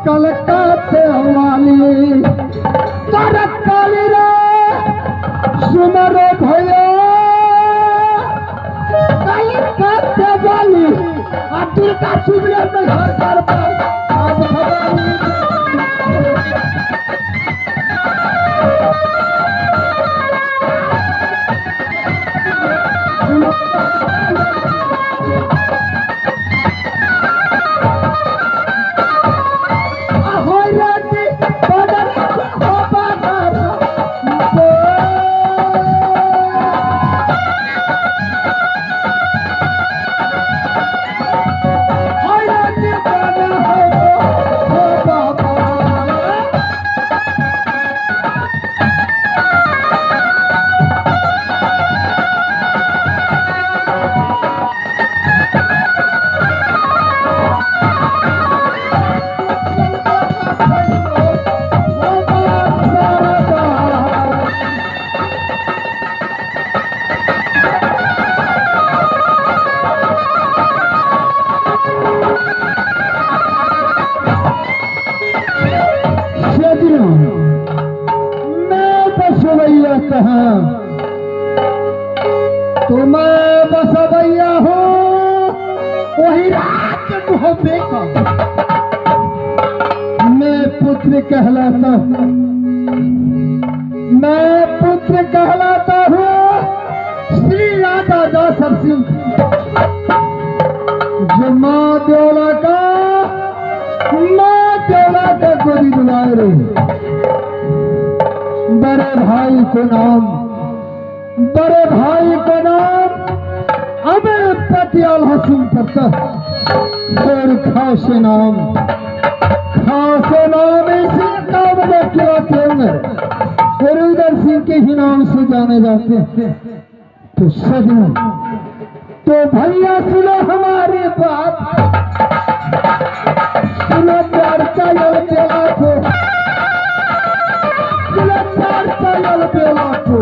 कलकत्ते वाली करत काली रे सुमरो भैया कलकत्ते वाली अब्दुल का सुबह में घर कर आज भवानी तुम्हें बसवैया हो वही रात को देखा मैं पुत्र कहलाता हूँ श्री राधा दासर सिंह जो माँ देवला का गोदी बुलाए रहे बड़े भाई को नाम अबे पतियाल हसीन करता और खासे नाम इसी नाम में खिलाते होंगे और उधर सिंह के ही नाम से जाने जाते हैं। तो सजनों तो भैया सुनो हमारी बात सुनो प्यार चायल बेला को सुनो प्यार चायल बेला को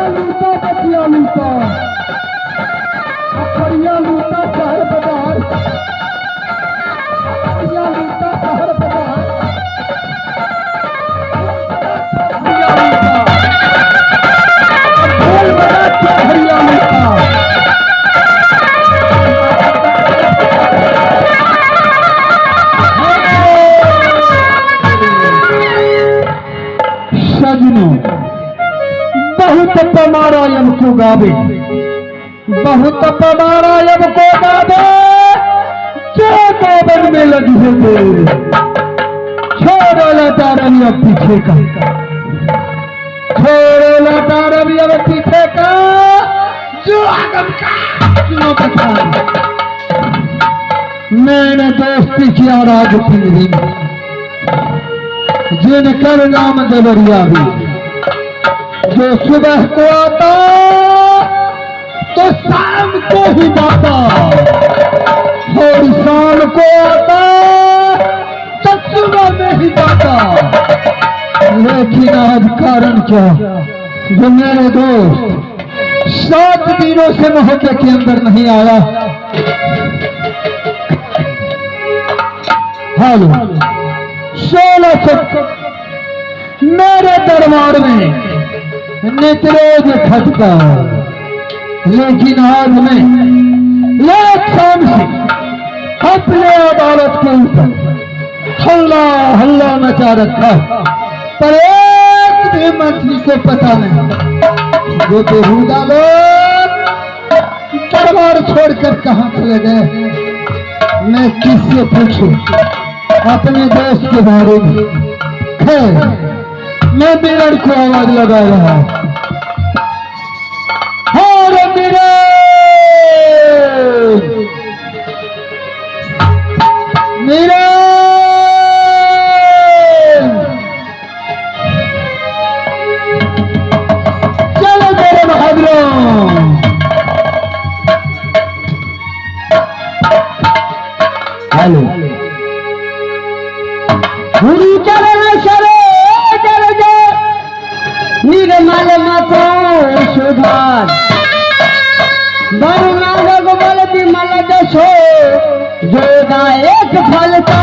बढ़िया लूटा बचिया लूटा बढ़िया लूटा शहर बाजार बढ़िया लूटा शहर बाजार बढ़िया लूटा ढोल बजा के बढ़िया लूटा सजनों बहुत पमारा हमको गावे बहुत पमारा हमको गावे जो गोबर में लगी है तेरे छोड़ो लटा रवि अब पीछे का छोड़ो लटा रवि अब पीछे का जो आगम का क्यों बता मैंने दोस्ती किया राज पिंजरी में जिनकर नाम देवरिया भी जो सुबह को आता तो शाम को ही जाता और शाम को आता तो सुबह में ही जाता लेकिन आज कारण क्या जो मेरे दोस्त 7 दिनों से मोहल्ले के अंदर नहीं आया हेलो 16 मेरे दरबार में नित्रोज खटका लेकिन आज मैं एक शाम से अपने अदालत के ऊपर हल्ला हल्ला मचा रखा पर एक भी मंत्री को पता नहीं जो बेहुदा लोग दरबार छोड़कर कहां चले गए मैं किससे पूछूं अपने दोस्त के बारे में खैर मैं मिलन को आवाज लगा रहा और मिलन मिलन चलो मेरे बहादुरों हेलो पूरी चरण शरे निर्मल मतो सुधार बरुणाग बल विमल जसो जोगा एक फलता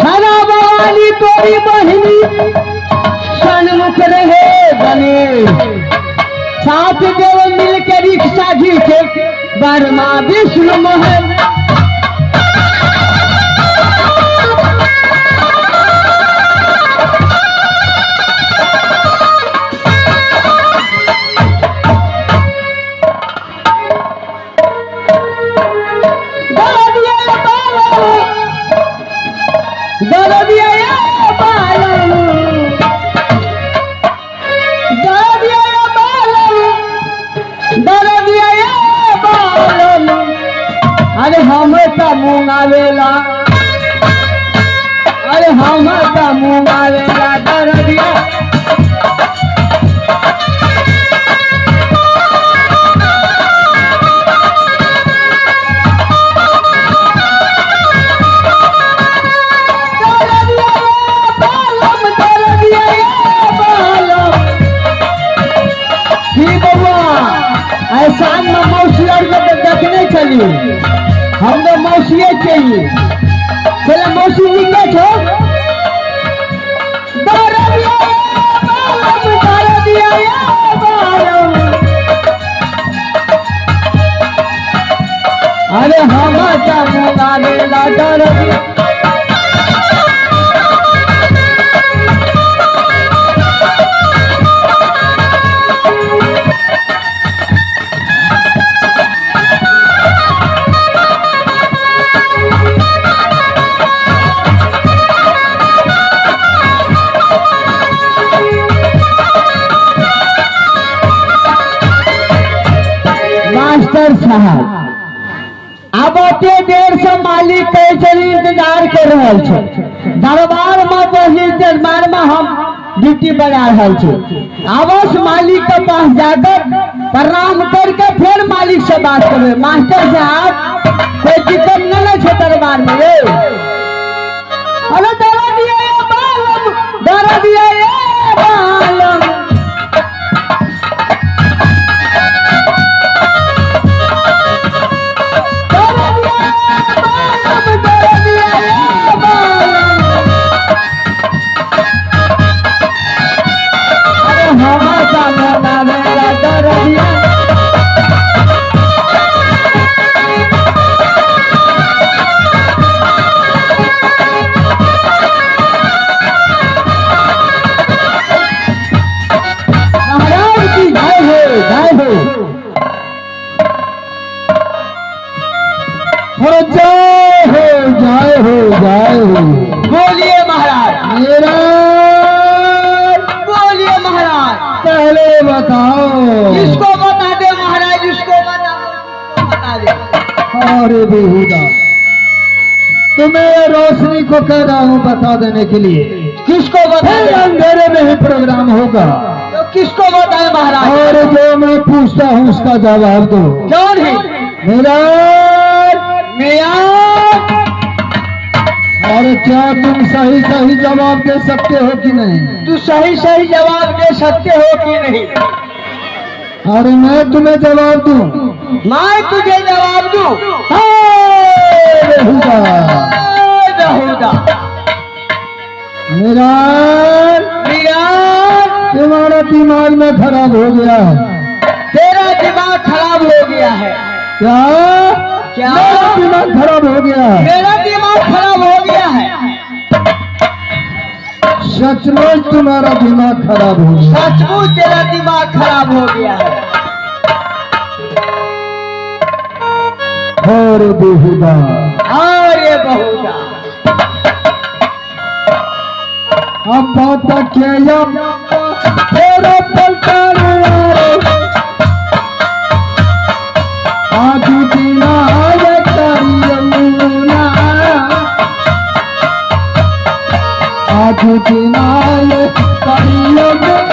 हरा भवानी तोरी बहिनी सन्मुख रहे बने साथ देव मिल के रिक्शा घीचे बर्मा विष्णु महल अरे हम का मुँह आवेला अरे हम का मुँह आवेला दरदिया ऐसा मौसी देखने चलिए हमने मौसिया चाहिए चले मौसी निकले छो अरे हम मास्टर साहब अब अते देर से मालिक कैसे इंतजार कर रहा है दरबार में बही दरबार में हम ड्यूटी बना रहा अवश्य मालिक के पास जाकर प्रणाम करके फिर मालिक से बात करे मास्टर साहब कोई दिक्कत न छे दरबार में रे। अरे दरा दिया ये बालम, दरा दिया ये बालम। बोलिए महाराज। मेरा बोलिए महाराज। पहले बताओ। किसको बता दे महाराज, जिसको बता दे। अरे बेहुदा, तुम्हें रोशनी को कह रहा हूँ बता देने के लिए। किसको बता दे? अंधेरे में ही प्रोग्राम होगा। तो किसको बताए महाराज? और जो मैं पूछता हूँ उसका जवाब दो। कौन है? मेरा और क्या तुम सही सही जवाब दे सकते हो कि नहीं? तू सही सही जवाब दे सकते हो कि नहीं? अरे मैं तुम्हें जवाब दूं? मैं तुझे जवाब दूं? बेहुदा, बेहुदा। मेरा तुम्हारा दिमाग में खराब हो गया है। तेरा दिमाग खराब हो गया है। क्या? क्या? मेरा दिमाग खराब हो गया है। मेरा दिमाग खराब हो गया है। सचमुच तुम्हारा दिमाग खराब हो गया। सचमुच तेरा दिमाग खराब हो गया है। और बेहुदा, और ये बहुदा। अब बात क्या तेरा पलटा आज बिना करियमुना, आज बिना करियमुना।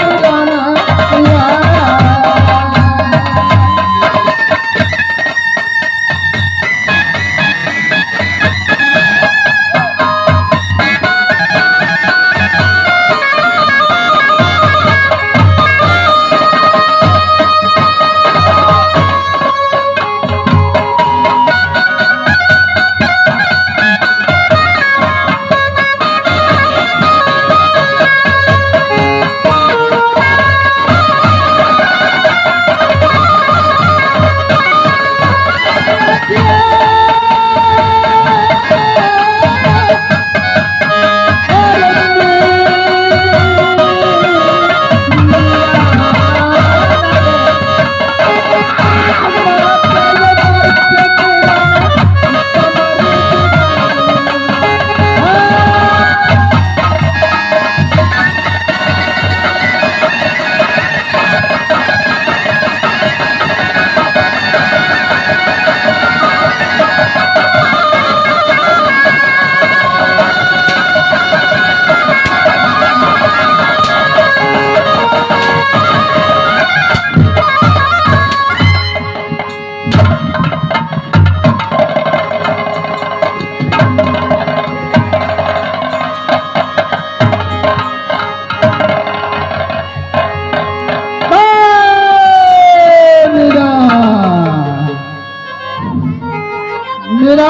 मेरा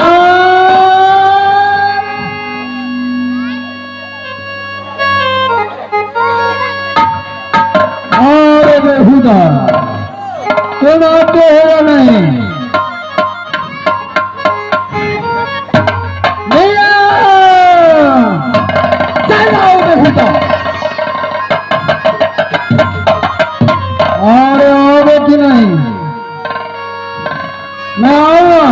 और बेहुदा तुम आते हो नहीं? मेरा चल आओ बेहुदा। और आओगे कि नहीं? मैं आऊंगा।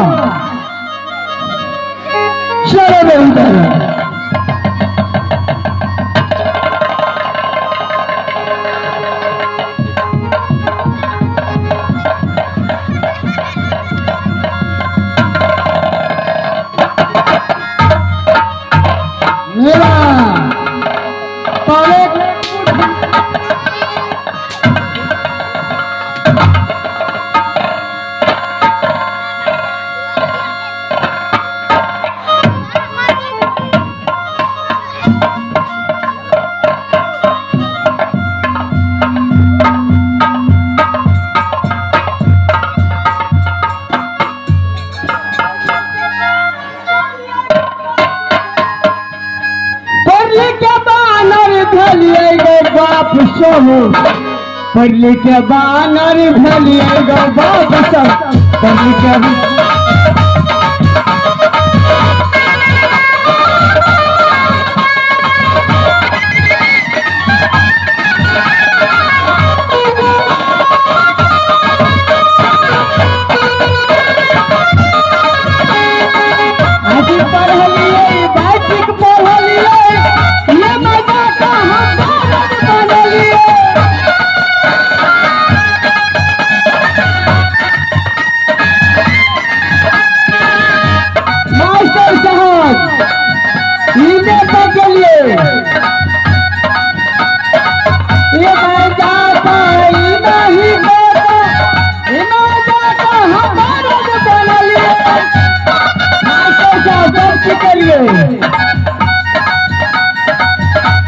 हो पढ़ के बानर भलिए गो बाप सब पढ़ के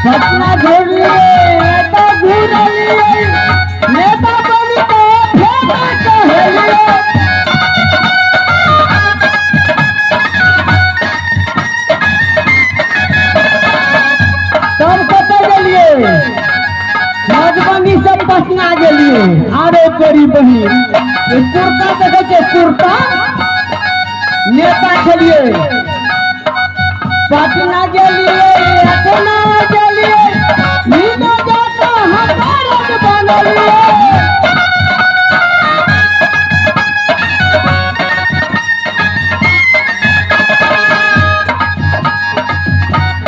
पटना घूर लिए नेता घूर लिए नेता बनी तो फेंका कहलिए तब कते गेलिए मधुबनी से पटना गेलिए आरो कोरी बही कुर्ता देखे छे कुर्ता नेता छलिए पटना गेलिए अपना गेलिए नीना जाता हमारा बनलिए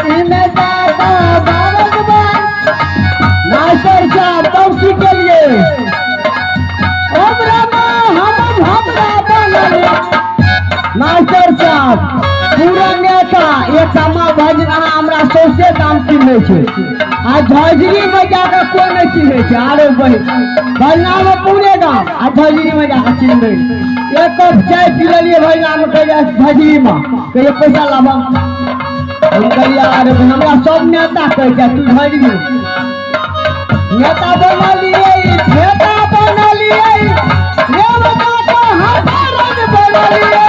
नीना जाता बाबा बन नासर साहब कौसी के लिए हमरा बनलिए नासर साहब पूरा नेता एक कमा भजन हमरा सौसे दाम किने छे आ झजरी में जाकर कोई नहीं चिन्हे छे आरो बही भजना में पूरे गांव आ झजरी में जाकर चिन्हे एक कप चाय पी लिए भजना में कह झजरी में कहे पैसा लाभ हम कहिए अरे हमरा सब नेता कह जा तू झजरी नेता बना लिए नेता बना लिए रे बता तो हमारा बना लिए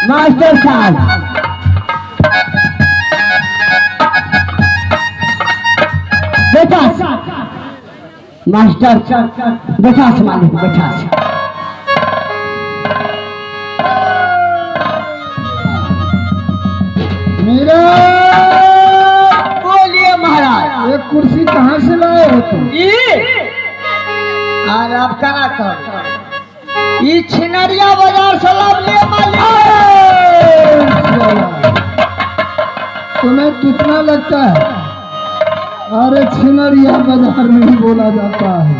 मास्टर साहब बेटा मास्टर बेटा से मालिक बेटा से मेरा बोलिए महाराज एक कुर्सी कहाँ से लाए हो तुम? अरे आप कना कर ये छिनरिया बाजार से लाभ ले मालिक तुम्हें कितना लगता है? अरे सिमरिया बाजार नहीं बोला जाता है,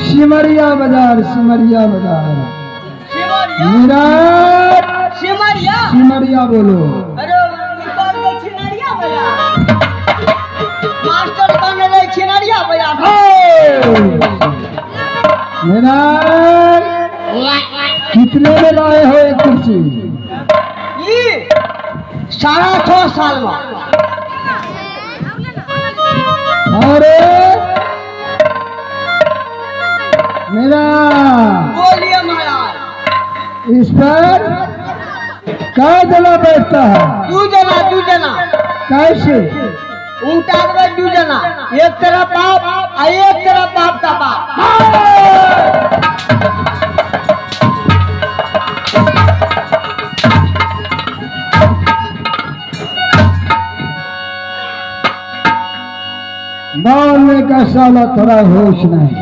सिमरिया बाजार सिमरिया बाजार। मेरा सिमरिया सिमरिया बोलो। अरे छिनरिया बाजार मास्टर बन रहे छिनरिया बाजार। मेरा कितने में लाए हो एक कुर्सी? ये 6.5 साल में। अरे मेरा बोलिए महाराज इस पर क्या जना बैठता है? 2 जना कैसे? उल्टा में 2 जना, एक तरफ बाप और एक तरफ बाप का बाप। बोलने का साला थोड़ा होश नहीं।